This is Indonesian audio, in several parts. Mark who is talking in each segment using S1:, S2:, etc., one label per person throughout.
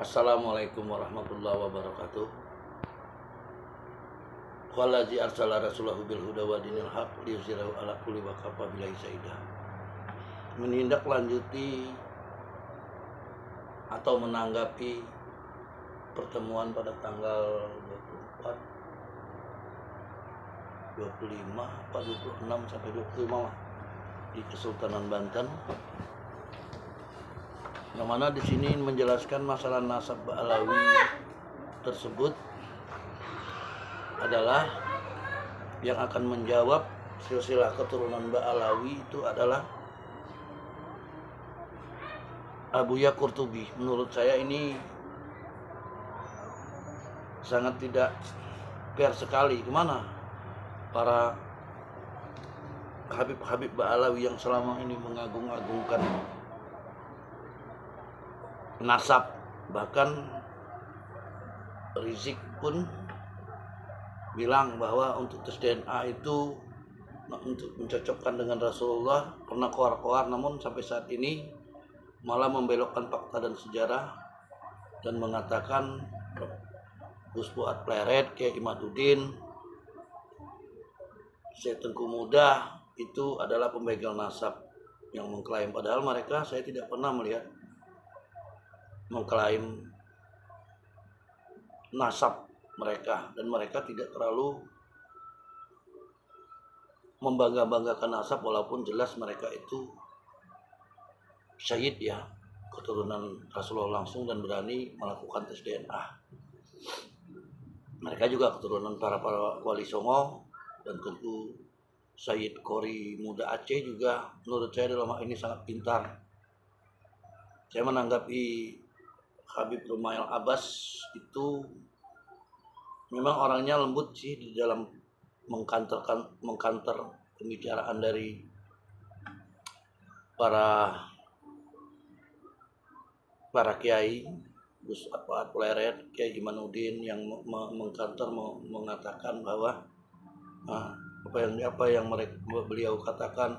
S1: Assalamualaikum warahmatullahi wabarakatuh. Wallazi arsala rasulahu bil huda wa dinil haq liyuzhirahu ala kulli wa kafa billahi syahida. Menindaklanjuti atau menanggapi pertemuan pada tanggal 24, 25, 26 sampai 25 di Kesultanan Banten. Yang mana di sini menjelaskan masalah nasab Ba'alawi tersebut adalah yang akan menjawab silsilah keturunan Ba'alawi itu adalah Abuya Qurtubi. Menurut saya ini sangat tidak fair sekali. Kemana para Habib-Habib Ba'alawi yang selama ini mengagung-agungkan nasab, bahkan Rizik pun bilang bahwa untuk tes DNA itu untuk mencocokkan dengan Rasulullah pernah koar-koar, namun sampai saat ini malah membelokkan fakta dan sejarah dan mengatakan Gus Fuad Pleret, Kiai Imaduddin, Syekh Tengku Muda itu adalah pembegal nasab yang mengklaim, padahal mereka saya tidak pernah melihat mengklaim nasab mereka, dan mereka tidak terlalu membangga-banggakan nasab walaupun jelas mereka itu syahid ya, keturunan Rasulullah langsung dan berani melakukan tes DNA. Mereka juga keturunan para wali songo, dan tentu Sayyid Qori Muda Aceh juga menurut saya dalam hal ini sangat pintar. Saya menanggapi Habib Rumail Abbas itu memang orangnya lembut sih di dalam mengkanter pembicaraan dari para kiai, Gus Fuad Pleret, Kiai Imaduddin yang mengkanter mengatakan bahwa apa yang beliau katakan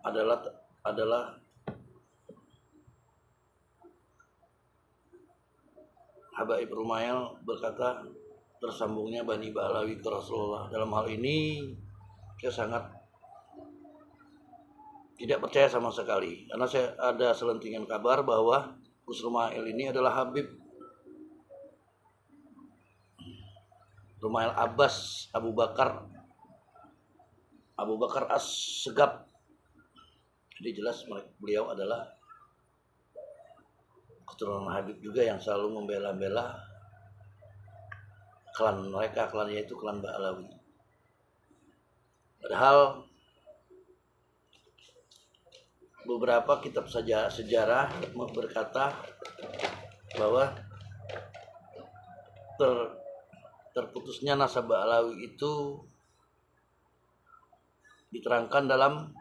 S1: adalah Habaib Rumail berkata tersambungnya Bani Ba'alawi ke Rasulullah. Dalam hal ini saya sangat tidak percaya sama sekali, karena saya ada selentingan kabar bahwa Gus Rumail ini adalah Habib Rumail Abbas Abu Bakar As-Segaf. Jadi jelas beliau adalah keturunan Habib juga yang selalu membela-bela klan mereka, klannya itu klan Ba'alawi. Padahal beberapa kitab sejarah berkata bahwa terputusnya nasab Ba'alawi itu diterangkan dalam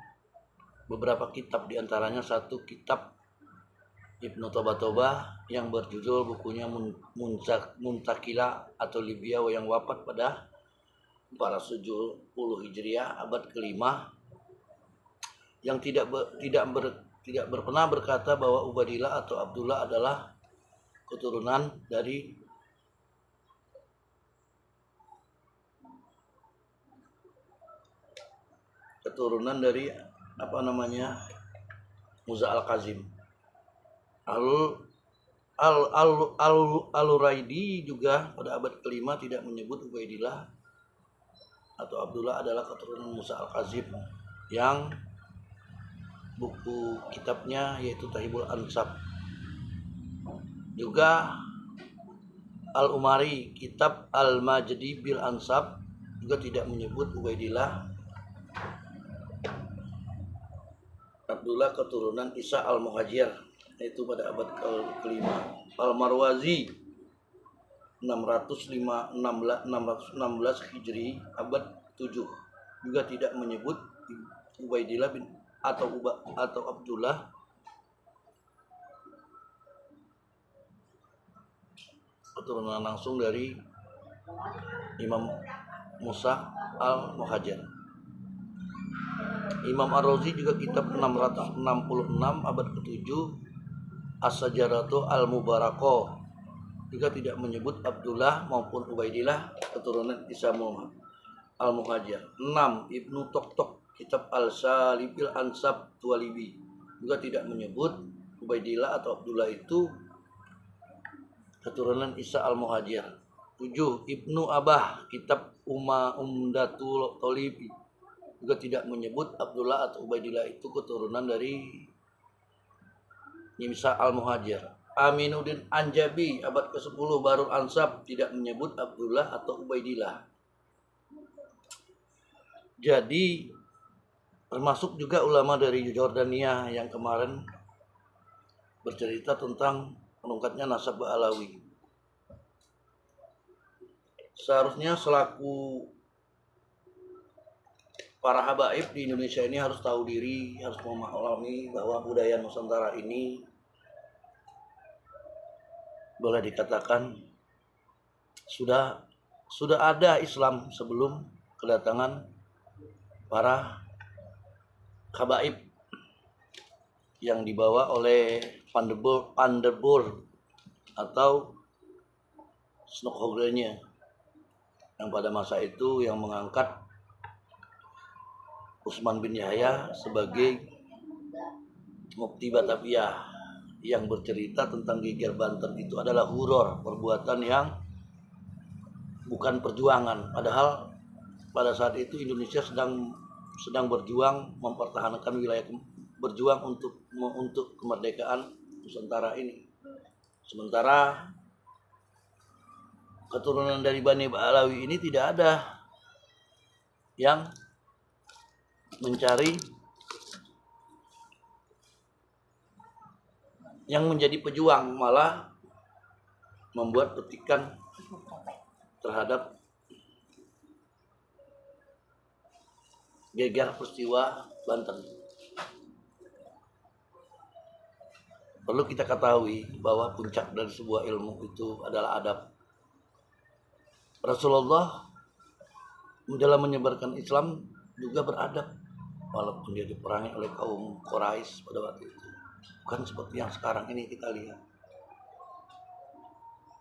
S1: beberapa kitab, diantaranya satu kitab Ibnu Toba yang berjudul bukunya Muntakila atau Libya, yang wafat pada 470 Hijriah abad kelima, yang tidak pernah berkata bahwa Ubadillah atau Abdullah adalah keturunan dari Muza Al-Kazim. Al-Uraidi juga pada abad kelima tidak menyebut Ubaidillah atau Abdullah adalah keturunan Musa Al-Kazim, yang buku kitabnya yaitu Tahibul Ansab. Juga Al-Umari, kitab Al-Majdi bil Ansab, juga tidak menyebut Ubaidillah Abdullah keturunan Isa Al-Muhajir, yaitu pada abad kelima. Al-Marwazi 616 Hijri abad 7 juga tidak menyebut Ubaidillah atau Abdullah keturunan langsung dari Imam Musa Al-Muhajir. Imam Ar-Razi juga kitab 666 abad ke-7 As-Sajaratu Al-Mubarakah juga tidak menyebut Abdullah maupun Ubaidillah keturunan Isa al-Muhajir. 6. Ibnu Toktok kitab Al-Salibil Ansab Tuwalibi juga tidak menyebut Ubaidillah atau Abdullah itu keturunan Isa al-Muhajir. 7. Ibnu Abah kitab Umdatul Tolibi juga tidak menyebut Abdullah atau Ubaidillah itu keturunan dari Isa al-Muhajir. Aminuddin Anjabi abad ke-10 Barul Ansab tidak menyebut Abdullah atau Ubaidillah. Jadi termasuk juga ulama dari Jordania yang kemarin bercerita tentang menungkatnya nasab Alawi. Seharusnya selaku para habaib di Indonesia ini harus tahu diri, harus memahami bahwa budaya Nusantara ini boleh dikatakan sudah ada Islam sebelum kedatangan para habaib yang dibawa oleh Panderbur atau Snokhogelnya yang pada masa itu yang mengangkat Utsman bin Yahya sebagai mufti Batavia, yang bercerita tentang geger Banten itu adalah huror, perbuatan yang bukan perjuangan. Padahal pada saat itu Indonesia sedang berjuang mempertahankan wilayah, berjuang untuk kemerdekaan Nusantara ini. Sementara keturunan dari Bani Alawi ini tidak ada yang mencari, yang menjadi pejuang, malah membuat petikan terhadap geger peristiwa Banten. Perlu kita ketahui bahwa puncak dari sebuah ilmu itu adalah adab. Rasulullah dalam menyebarkan Islam juga beradab, walaupun dia diperangi oleh kaum Quraisy pada waktu itu. Bukan seperti yang sekarang ini kita lihat.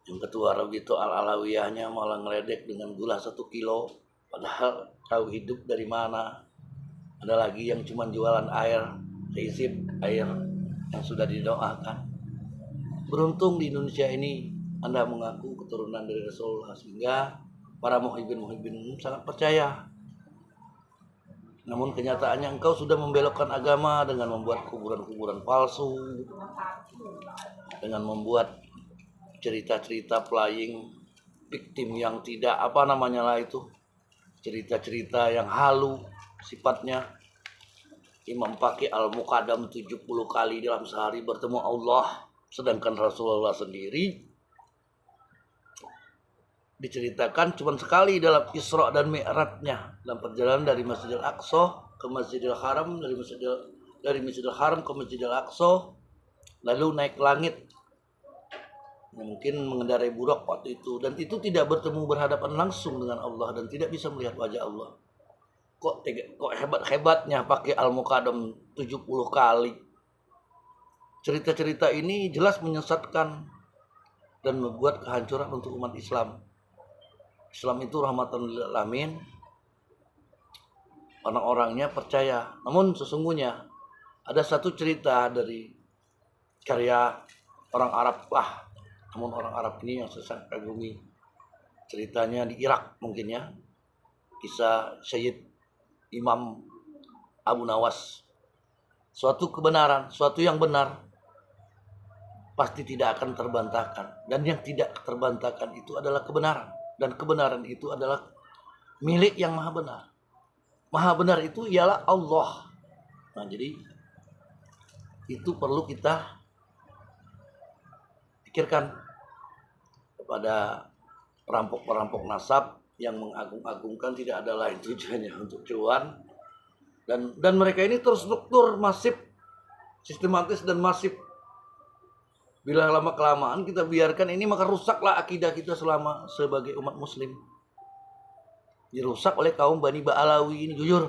S1: Yang ketua Rabito Al-Alawiyahnya malah ngeledek dengan gula 1 kilo. Padahal tahu hidup dari mana. Ada lagi yang cuma jualan air, hisib air yang sudah didoakan. Beruntung di Indonesia ini Anda mengaku keturunan dari Rasulullah, sehingga para muhibbin sangat percaya. Namun kenyataannya engkau sudah membelokkan agama dengan membuat kuburan-kuburan palsu, dengan membuat cerita-cerita playing victim yang tidak cerita-cerita yang halu sifatnya. Imam pakai Al-Muqaddam 70 kali dalam sehari bertemu Allah, sedangkan Rasulullah sendiri diceritakan cuma sekali dalam Isra dan Mi'rajnya, dalam perjalanan dari Masjidil Aqsa ke Masjidil Haram, dari Masjidil Haram ke Masjidil Aqsa, lalu naik langit, mungkin mengendarai buraq waktu itu, dan itu tidak bertemu berhadapan langsung dengan Allah dan tidak bisa melihat wajah Allah. Kok hebat-hebatnya pakai Al-Muqaddam 70 kali. Cerita-cerita ini jelas menyesatkan dan membuat kehancuran untuk umat Islam. Islam itu rahmatan lil alamin. Orang-orangnya percaya. Namun sesungguhnya ada satu cerita dari karya orang Arab lah. Namun orang Arab ini yang saya sangat kagumi. Ceritanya di Irak mungkin ya. Kisah Sayyid Imam Abu Nawas. Suatu kebenaran, suatu yang benar pasti tidak akan terbantahkan. Dan yang tidak terbantahkan itu adalah kebenaran. Dan kebenaran itu adalah milik yang maha benar. Maha benar itu ialah Allah. Nah, jadi itu perlu kita pikirkan kepada perampok-perampok nasab yang mengagung-agungkan tidak ada lain tujuannya untuk cuan. Dan mereka ini terstruktur masif, sistematis dan masif. Bila lama-kelamaan kita biarkan ini, maka rusaklah akidah kita sebagai umat muslim. Dirusak oleh kaum Bani Ba'alawi ini, jujur.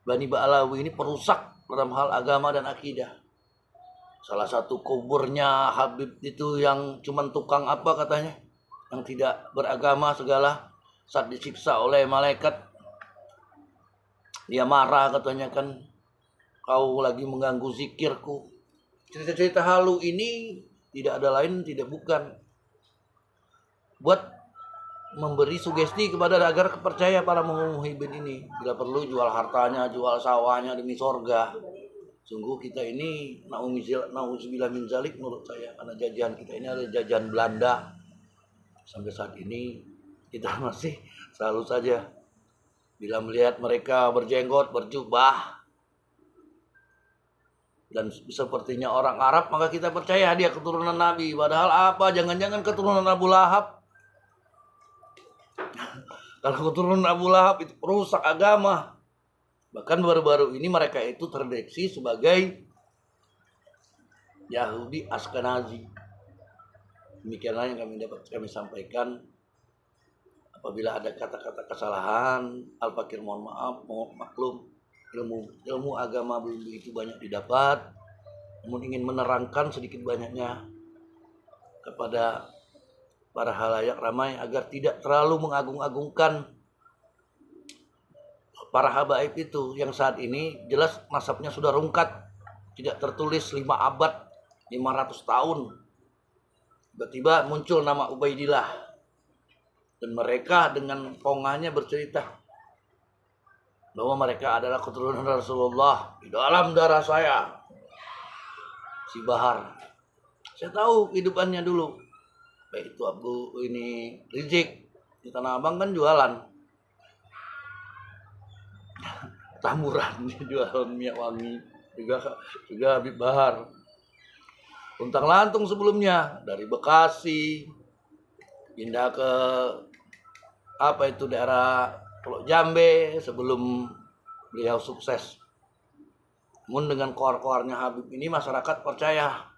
S1: Bani Ba'alawi ini perusak dalam hal agama dan akidah. salah satu kuburnya Habib itu yang cuman tukang apa katanya, yang tidak beragama segala, saat disiksa oleh malaikat dia marah katanya kan, kau lagi mengganggu zikirku. Cerita-cerita halu ini tidak ada lain tidak bukan buat memberi sugesti kepada agar percaya para muhibin ini. Bila perlu jual hartanya, jual sawahnya demi sorga. Sungguh kita ini nauzubillah min zalik menurut saya, karena jajahan kita ini adalah jajahan Belanda. Sampai saat ini kita masih selalu saja bila melihat mereka berjenggot, berjubah dan sepertinya orang Arab, maka kita percaya dia keturunan Nabi. Padahal apa? Jangan-jangan keturunan Abu Lahab. Kalau keturunan Abu Lahab itu perusak agama. Bahkan baru-baru ini mereka itu terdeteksi sebagai Yahudi Ashkenazi. Demikianlah yang kami sampaikan. Apabila ada kata-kata kesalahan, Al-Fakir mohon maaf, mohon maklum. Ilmu agama belum begitu banyak didapat. Namun ingin menerangkan sedikit banyaknya kepada para halayak ramai agar tidak terlalu mengagung-agungkan para habaib itu yang saat ini jelas nasabnya sudah rungkat, tidak tertulis 5 abad 500 tahun. Tiba-tiba muncul nama Ubaidillah dan mereka dengan pongahnya bercerita bahwa mereka adalah keturunan Rasulullah di dalam darah saya, si Bahar. Saya tahu kehidupannya dulu, baik itu Abu ini Rizik di Tanah Abang kan jualan tamuran, jualan minyak wangi, juga Habib Bahar. Untang lantung sebelumnya dari Bekasi pindah ke apa itu daerah Pulau Jambe sebelum beliau sukses. Namun dengan koar-koarnya Habib ini masyarakat percaya.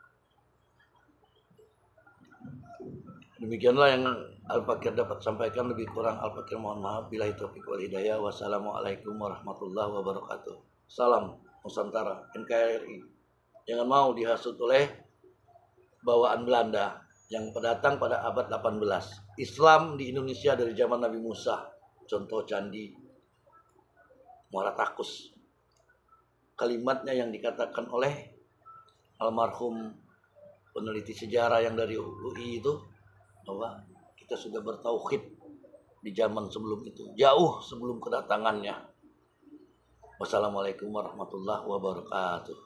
S1: Demikianlah yang Al-Fakir dapat sampaikan, lebih kurang Al-Fakir mohon maaf. Billahi taufiq wal hidayah. Wassalamualaikum warahmatullahi wabarakatuh. Salam Nusantara NKRI. Jangan mau dihasut oleh bawaan Belanda yang datang pada abad 18. Islam di Indonesia dari zaman Nabi Musa. Contoh Candi Muara Takus. Kalimatnya yang dikatakan oleh almarhum peneliti sejarah yang dari UI itu, bahwa kita sudah bertauhid di zaman sebelum itu, jauh sebelum kedatangannya. Wassalamualaikum warahmatullahi wabarakatuh.